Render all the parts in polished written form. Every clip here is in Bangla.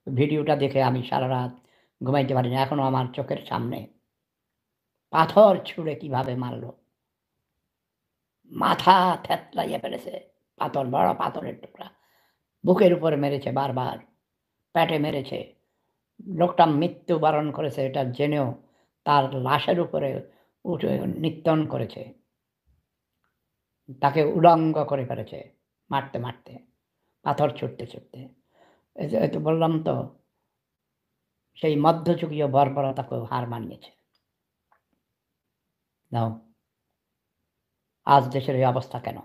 ভিডিওটা দেখে আমি সারা রাত ঘুমাইতে পারিনি। এখনো আমার চোখের সামনে পাথর ছুঁড়ে কিভাবে মারল। মাথা থেতলাইয়া ফেলেছে। পাথর, বড় পাথরের টুকরা। বুকের উপরে মেরেছে বারবার, পেটে মেরেছে। লোকটা মৃত্যুবরণ করেছে এটা জেনেও তার লাশের উপরে উঠে নিত্যন করেছে। তাকে উলঙ্গ করে ফেলেছে মারতে, মারতে, পাথর ছুঁড়তে, ছুঁড়তে। এই তো বললাম তো, সেই মধ্যযুগীয় বর্বরতাকেও হার মানিয়েছে। নাও, আজ দেশের এই অবস্থা কেন?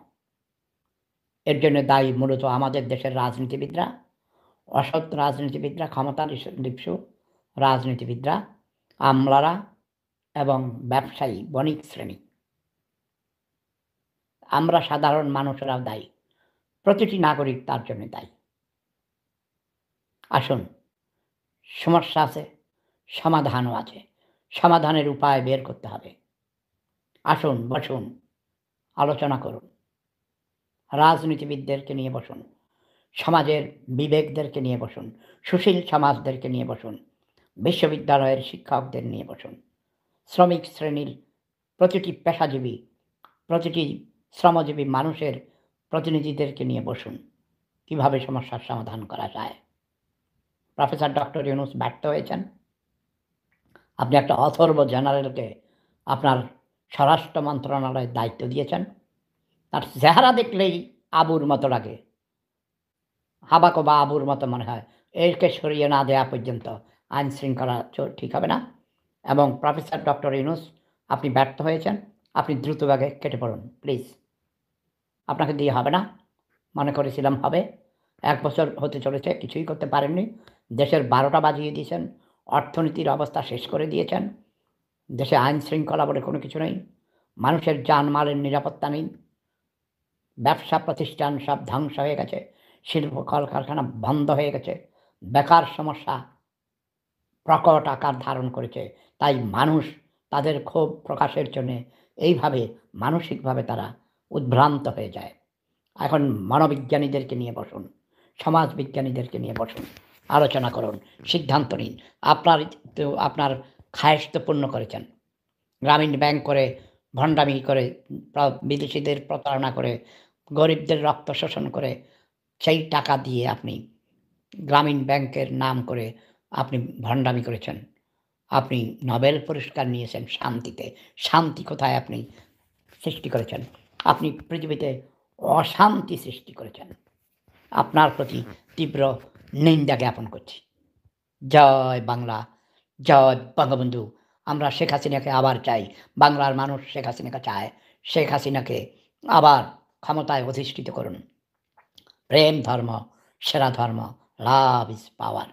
এর জন্য দায়ী মূলত আমাদের দেশের রাজনীতিবিদরা, অসৎ রাজনীতিবিদরা, লিপ্সু রাজনীতিবিদরা, আমলারা এবং ব্যবসায়ী, বণিক শ্রেণী। আমরা সাধারণ মানুষেরাও দায়ী। প্রতিটি নাগরিক তার জন্য দায়ী। আসুন, সমস্যা আছে, সমাধানও আছে। সমাধানের উপায় বের করতে হবে। আসুন, বসুন, আলোচনা করুন। রাজনীতিবিদদেরকে নিয়ে বসুন, সমাজের বিবেকদেরকে নিয়ে বসুন, সুশীল সমাজদেরকে নিয়ে বসুন, বিশ্ববিদ্যালয়ের শিক্ষকদের নিয়ে বসুন, শ্রমিক শ্রেণীর প্রতিটি পেশাজীবী, প্রতিটি শ্রমজীবী মানুষের প্রতিনিধিদেরকে নিয়ে বসুন। কীভাবে সমস্যার সমাধান করা যায়। প্রফেসর ডক্টর ইউনূস ব্যর্থ হয়েছেন। আপনি একটা অথর্ব জেনারেলকে আপনার স্বরাষ্ট্র মন্ত্রণালয়ের দায়িত্ব দিয়েছেন। তার চেহারা দেখলেই আবুর মতো লাগে। হাবাকো বা আবুর মতো মনে হয়। একে সরিয়ে না দেওয়া পর্যন্ত আইন শৃঙ্খলা ঠিক হবে না। এবং প্রফেসর ডক্টর ইউনূস, আপনি ব্যর্থ হয়েছেন। আপনি দ্রুতভাবে কেটে পড়ুন প্লিজ। আপনাকে দিয়ে হবে না। মনে করেছিলাম হবে। ১ বছর হতে চলেছে, কিছুই করতে পারেননি। দেশের ১২টা বাজিয়ে দিয়েছেন। অর্থনীতির অবস্থা শেষ করে দিয়েছেন। দেশে আইন শৃঙ্খলা বলে কোনো কিছু নেই। মানুষের জানমালের নিরাপত্তা নেই। ব্যবসা প্রতিষ্ঠান সব ধ্বংস হয়ে গেছে। শিল্প কলকারখানা বন্ধ হয়ে গেছে। বেকার সমস্যা প্রকট আকার ধারণ করেছে। তাই মানুষ তাদের ক্ষোভ প্রকাশের জন্যে এইভাবে মানসিকভাবে তারা উদ্ভ্রান্ত হয়ে যায়। এখন মনোবিজ্ঞানীদেরকে নিয়ে বসুন, সমাজবিজ্ঞানীদেরকে নিয়ে বসুন, আলোচনা করুন, সিদ্ধান্ত নিন। আপনার খায়েশ তো পূর্ণ করেছেন। গ্রামীণ ব্যাংক করে, ভণ্ডামি করে, বিদেশিদের প্রতারণা করে, গরিবদের রক্ত শোষণ করে, সেই টাকা দিয়ে আপনি গ্রামীণ ব্যাংকের নাম করে আপনি ভণ্ডামি করেছেন। আপনি নোবেল পুরস্কার নিয়েছেন শান্তিতে। শান্তি কোথায় আপনি সৃষ্টি করেছেন? আপনি পৃথিবীতে অশান্তি সৃষ্টি করেছেন। আপনার প্রতি তীব্র নিন্দা জ্ঞাপন করছি। জয় বাংলা, জয় বঙ্গবন্ধু। আমরা শেখ হাসিনাকে আবার চাই। বাংলার মানুষ শেখ হাসিনাকে চায়। শেখ হাসিনাকে আবার ক্ষমতায় অধিষ্ঠিত করুন। প্রেম ধর্ম, সেরা ধর্ম, লাভ ইজ পাওয়ার।